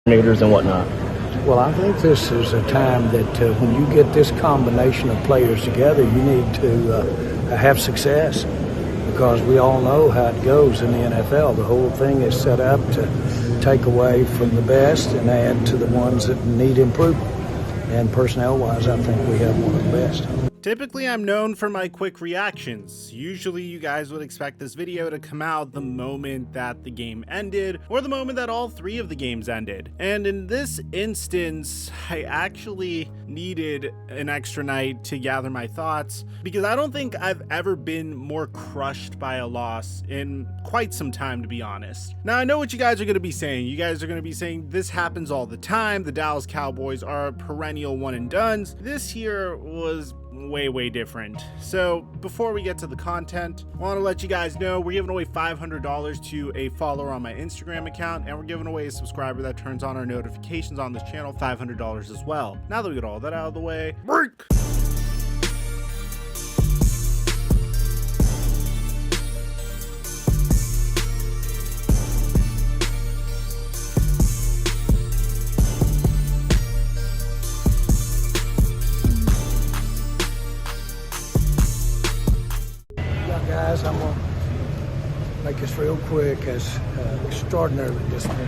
coordinators and whatnot? Well, I think this is a time that when you get this combination of players together, you need to have success, because we all know how it goes in the NFL. The whole thing is set up to take away from the best and add to the ones that need improvement. And personnel-wise, I think we have one of the best. Typically, I'm known for my quick reactions. Usually, you guys would expect this video to come out the moment that the game ended, or the moment that all three of the games ended. And in this instance, I actually needed an extra night to gather my thoughts, because I don't think I've ever been more crushed by a loss in quite some time, to be honest. Now, I know what you guys are going to be saying. You guys are going to be saying this happens all the time. The Dallas Cowboys are perennial one and dones. This year was way different. So before we get to the content, I want to let you guys know we're giving away $500 to a follower on my Instagram account, and we're giving away a subscriber that turns on our notifications on this channel $500 as well. Now that we get all that out of the way, break! Guys, I'm going to make this real quick. As extraordinarily disappointing.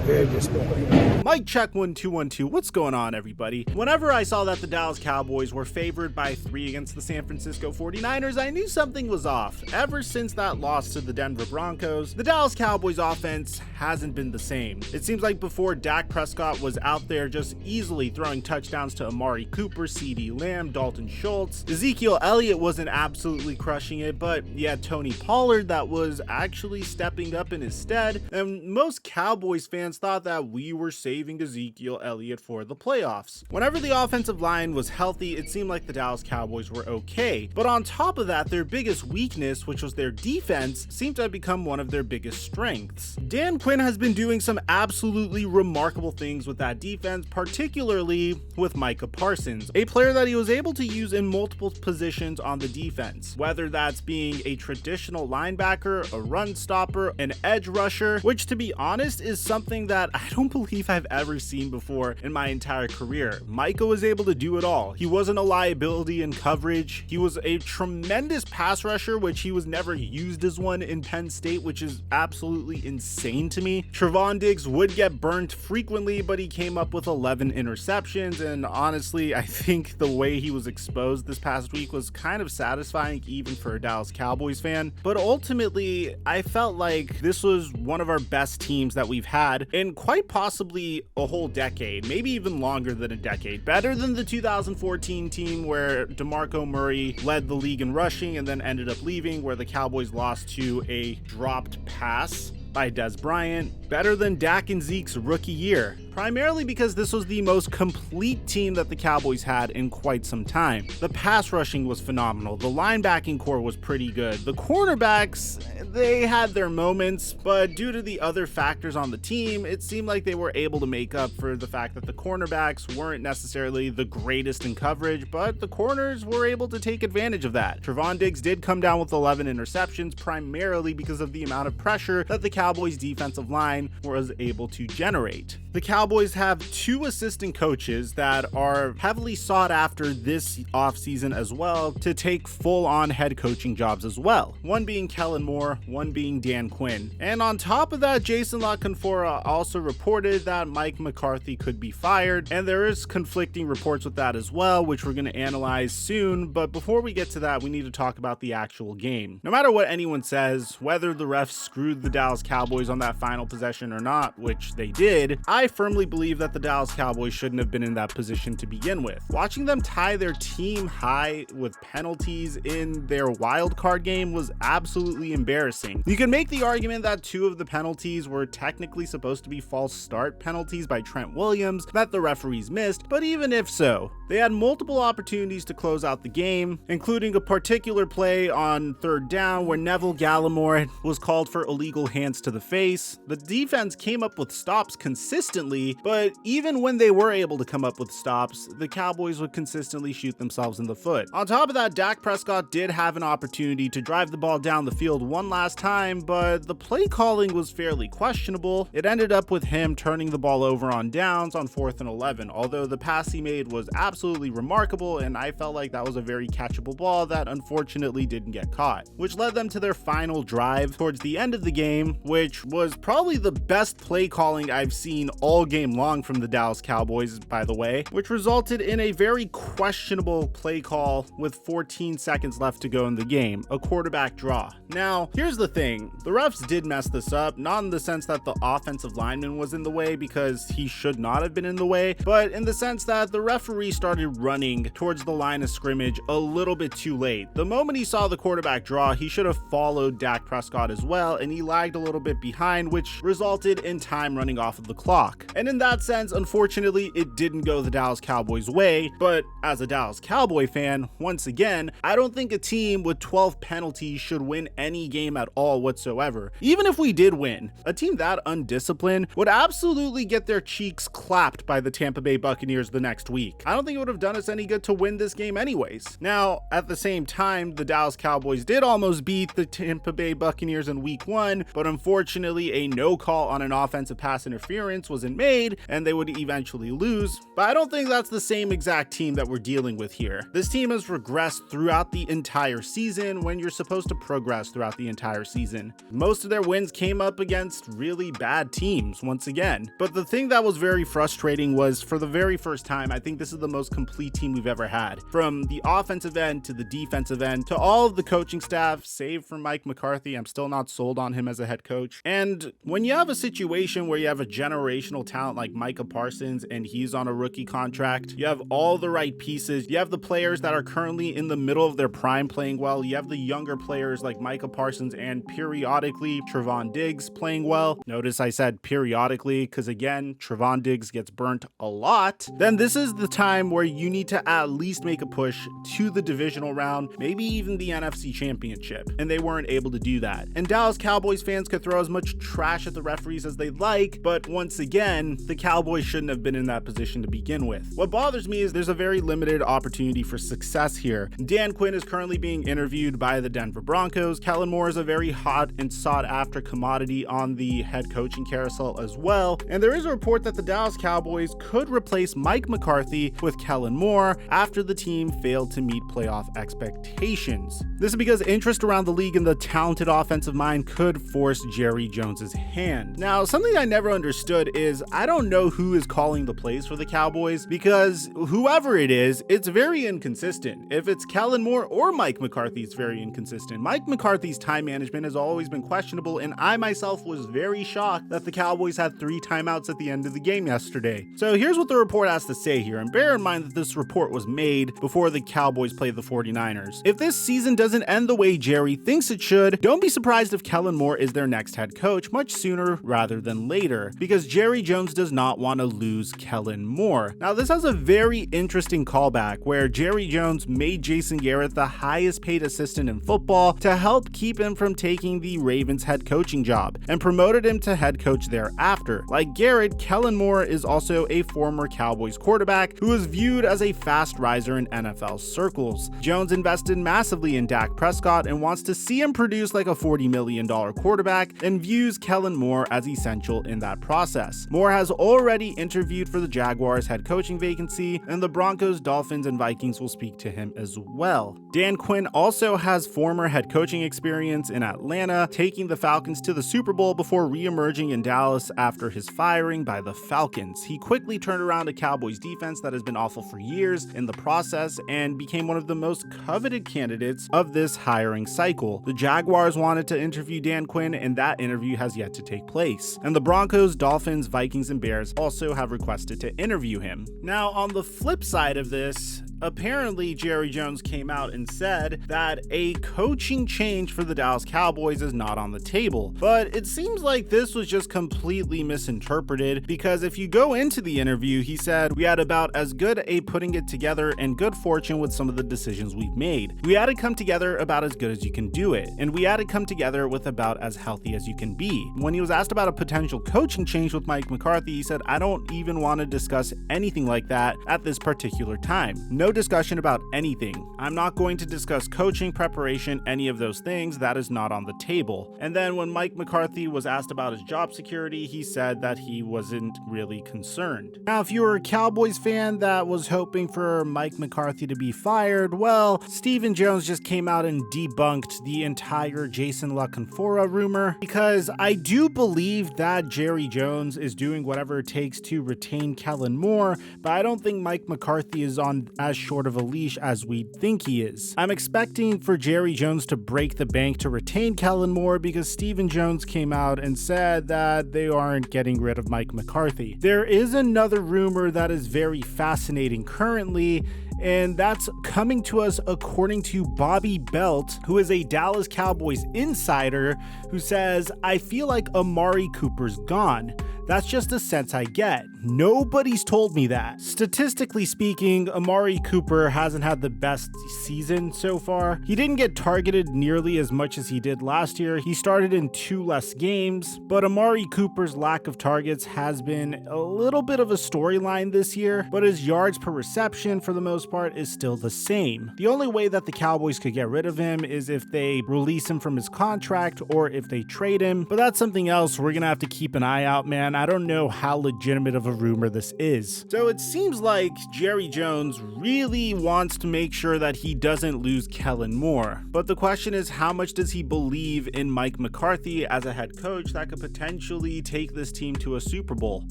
Very disappointing. Mic check 1212. What's going on, everybody? Whenever I saw that the Dallas Cowboys were favored by 3 against the San Francisco 49ers, I knew something was off. Ever since that loss to the Denver Broncos, the Dallas Cowboys offense hasn't been the same. It seems like before, Dak Prescott was out there just easily throwing touchdowns to Amari Cooper, CeeDee Lamb, Dalton Schultz. Ezekiel Elliott wasn't absolutely crushing it, but you had Tony Pollard that was actually stepping up in his stead, and most Cowboys fans thought that we were saving Ezekiel Elliott for the playoffs. Whenever the offensive line was healthy, it seemed like the Dallas Cowboys were okay. But on top of that, their biggest weakness, which was their defense, seemed to have become one of their biggest strengths. Dan Quinn has been doing some absolutely remarkable things with that defense, particularly with Micah Parsons, a player that he was able to use in multiple positions on the defense, whether that's being a traditional linebacker, a run stopper, an edge rusher, which, to be honest, is something that I don't believe I've ever seen before in my entire career. Micah was able to do it all. He wasn't a liability in coverage. He was a tremendous pass rusher, which he was never used as one in Penn State, which is absolutely insane to me. Trevon Diggs would get burnt frequently, but he came up with 11 interceptions, and honestly, I think the way he was exposed this past week was kind of satisfying even for a Dallas Cowboys fan. But ultimately, I felt like this was one of our best teams that we've had in quite possibly a whole decade, maybe even longer than a decade. Better than the 2014 team where DeMarco Murray led the league in rushing and then ended up leaving, where the Cowboys lost to a dropped pass by Dez Bryant. Better than Dak and Zeke's rookie year, primarily because this was the most complete team that the Cowboys had in quite some time. The pass rushing was phenomenal. The linebacking core was pretty good. The cornerbacks, they had their moments, but due to the other factors on the team, it seemed like they were able to make up for the fact that the cornerbacks weren't necessarily the greatest in coverage, but the corners were able to take advantage of that. Trevon Diggs did come down with 11 interceptions, primarily because of the amount of pressure that the Cowboys defensive line was able to generate. The Cowboys have 2 assistant coaches that are heavily sought after this offseason as well to take full-on head coaching jobs as well. One being Kellen, one being Dan Quinn. And on top of that, Jason La Canfora also reported that Mike McCarthy could be fired, and there is conflicting reports with that as well, which we're going to analyze soon. But before we get to that, we need to talk about the actual game. No matter what anyone says, whether the refs screwed the Dallas Cowboys on that final possession or not, which they did, I firmly believe that the Dallas Cowboys shouldn't have been in that position to begin with. Watching them tie their team high with penalties in their wild card game was absolutely embarrassing. You can make the argument that 2 of the penalties were technically supposed to be false start penalties by Trent Williams that the referees missed, but even if so, they had multiple opportunities to close out the game, including a particular play on 3rd down where Neville Gallimore was called for illegal hands to the face. The defense came up with stops consistently, lately, but even when they were able to come up with stops, the Cowboys would consistently shoot themselves in the foot. On top of that, Dak Prescott did have an opportunity to drive the ball down the field one last time, but the play calling was fairly questionable. It ended up with him turning the ball over on downs on 4th and 11, although the pass he made was absolutely remarkable, and I felt like that was a very catchable ball that unfortunately didn't get caught, which led them to their final drive towards the end of the game, which was probably the best play calling I've seen all game long from the Dallas Cowboys, by the way, which resulted in a very questionable play call with 14 seconds left to go in the game, a quarterback draw. Now, here's the thing, the refs did mess this up, not in the sense that the offensive lineman was in the way, because he should not have been in the way, but in the sense that the referee started running towards the line of scrimmage a little bit too late. The moment he saw the quarterback draw, he should have followed Dak Prescott as well, and he lagged a little bit behind, which resulted in time running off of the clock. And in that sense, unfortunately, it didn't go the Dallas Cowboys' way, but as a Dallas Cowboy fan, once again, I don't think a team with 12 penalties should win any game at all whatsoever. Even if we did win, a team that undisciplined would absolutely get their cheeks clapped by the Tampa Bay Buccaneers the next week. I don't think it would have done us any good to win this game anyways. Now, at the same time, the Dallas Cowboys did almost beat the Tampa Bay Buccaneers in week 1, but unfortunately a no call on an offensive pass interference wasn't made, and they would eventually lose. But I don't think that's the same exact team that we're dealing with here. This team has regressed throughout the entire season when you're supposed to progress throughout the entire season. Most of their wins came up against really bad teams once again. But the thing that was very frustrating was, for the very first time, I think this is the most complete team we've ever had. From the offensive end to the defensive end to all of the coaching staff, save for Mike McCarthy. I'm still not sold on him as a head coach. And when you have a situation where you have a generational talent like Micah Parsons and he's on a rookie contract, you have all the right pieces. You have the players that are currently in the middle of their prime playing well. You have the younger players like Micah Parsons and periodically Trevon Diggs playing well. Notice I said periodically because, again, Trevon Diggs gets burnt a lot. Then this is the time where you need to at least make a push to the divisional round, maybe even the NFC Championship, and they weren't able to do that. And Dallas Cowboys fans could throw as much trash at the referees as they like, but once again, the Cowboys shouldn't have been in that position to begin with. What bothers me is there's a very limited opportunity for success here. Dan Quinn is currently being interviewed by the Denver Broncos. Kellen is a very hot and sought after commodity on the head coaching carousel as well, and there is a report that the Dallas Cowboys could replace Mike McCarthy with Kellen Moore after the team failed to meet playoff expectations. This is because interest around the league in the talented offensive mind could force Jerry Jones's hand. Now, something I never understood is I don't know who is calling the plays for the Cowboys, because whoever it is, it's very inconsistent. If it's Kellen Moore or Mike McCarthy, it's very inconsistent. Mike McCarthy's time management has always been questionable, and I myself was very shocked that the Cowboys had 3 timeouts at the end of the game yesterday. So here's what the report has to say here, and bear in mind that this report was made before the Cowboys played the 49ers. If this season doesn't end the way Jerry thinks it should, don't be surprised if Kellen Moore is their next head coach much sooner rather than later, because Jerry Jones does not want to lose Kellen Moore. Now, this has a very interesting callback where Jerry Jones made Jason Garrett the highest paid assistant in football to help keep him from taking the Ravens head coaching job, and promoted him to head coach thereafter. Like Garrett, Kellen Moore is also a former Cowboys quarterback who is viewed as a fast riser in NFL circles. Jones invested massively in Dak Prescott and wants to see him produce like a $40 million quarterback, and views Kellen Moore as essential in that process. Moore has already interviewed for the Jaguars head coaching vacancy, and the Broncos, Dolphins, and Vikings will speak to him as well. Dan Quinn also has former head coaching experience in Atlanta, taking the Falcons to the Super Bowl before re-emerging in Dallas after his firing by the Falcons. He quickly turned around a Cowboys defense that has been awful for years in the process, and became one of the most coveted candidates of this hiring cycle. The Jaguars wanted to interview Dan Quinn, and that interview has yet to take place. And the Broncos, Dolphins, Vikings, and Bears also have requested to interview him. Now, on the flip side of this, apparently Jerry Jones came out and said that a coaching change for the Dallas Cowboys is not on the table. But it seems like this was just completely misinterpreted, because if you go into the interview, he said, "We had about as good a putting it together and good fortune with some of the decisions we've made. We had to come together about as good as you can do it, and we had to come together with about as healthy as you can be." When he was asked about a potential coaching change with Mike McCarthy, he said, "I don't even want to discuss anything like that at this particular time. No discussion about anything. I'm not going to discuss coaching, preparation, any of those things. That is not on the table." And then when Mike McCarthy was asked about his job security, he said that he wasn't really concerned. Now, if you were a Cowboys fan that was hoping for Mike McCarthy to be fired, well, Stephen Jones just came out and debunked the entire Jason La Canfora rumor, because I do believe that Jerry Jones is doing whatever it takes to retain Kellen Moore, but I don't think Mike McCarthy is on as short of a leash as we think he is. I'm expecting for Jerry Jones to break the bank to retain Kellen Moore, because Stephen Jones came out and said that they aren't getting rid of Mike McCarthy. There is another rumor that is very fascinating currently, and that's coming to us according to Bobby Belt, who is a Dallas Cowboys insider, who says, "I feel like Amari Cooper's gone. That's just a sense I get. Nobody's told me that." Statistically speaking, Amari Cooper hasn't had the best season so far. He didn't get targeted nearly as much as he did last year. He started in 2 less games, but Amari Cooper's lack of targets has been a little bit of a storyline this year, but his yards per reception for the most part is still the same. The only way that the Cowboys could get rid of him is if they release him from his contract or if they trade him, but that's something else we're gonna have to keep an eye out, man. I don't know how legitimate of a rumor this is. So it seems like Jerry Jones really wants to make sure that he doesn't lose Kellen Moore. But the question is, how much does he believe in Mike McCarthy as a head coach that could potentially take this team to a Super Bowl?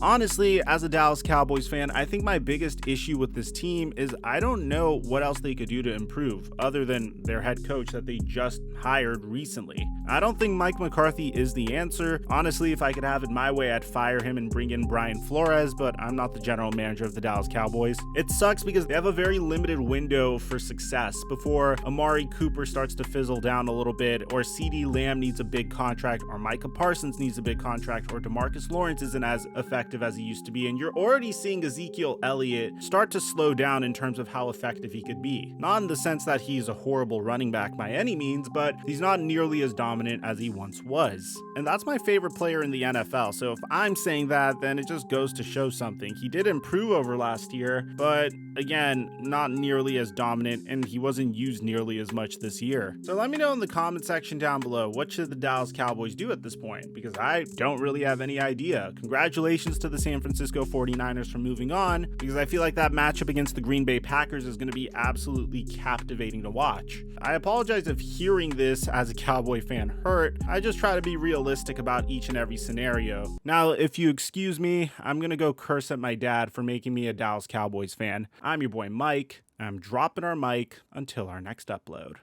Honestly, as a Dallas Cowboys fan, I think my biggest issue with this team is I don't know what else they could do to improve other than their head coach that they just hired recently. I don't think Mike McCarthy is the answer. Honestly, if I could have it my way, I'd fire him and bring in Brian Flores, but I'm not the general manager of the Dallas Cowboys. It sucks because they have a very limited window for success before Amari Cooper starts to fizzle down a little bit, or CeeDee Lamb needs a big contract, or Micah Parsons needs a big contract, or DeMarcus Lawrence isn't as effective as he used to be, and you're already seeing Ezekiel Elliott start to slow down in terms of how effective he could be. Not in the sense that he's a horrible running back by any means, but he's not nearly as dominant as he once was. And that's my favorite player in the NFL, so if I'm saying that, then it just goes to show something. He did improve over last year, but again, not nearly as dominant, and he wasn't used nearly as much this year. So let me know in the comment section down below, what should the Dallas Cowboys do at this point? Because I don't really have any idea. Congratulations to the San Francisco 49ers for moving on, because I feel like that matchup against the Green Bay Packers is going to be absolutely captivating to watch. I apologize if hearing this as a Cowboy fan hurt. I just try to be realistic about each and every scenario. Now, if you excuse me, I'm going to go curse at my dad for making me a Dallas Cowboys fan. I'm your boy Mike. I'm dropping our mic until our next upload.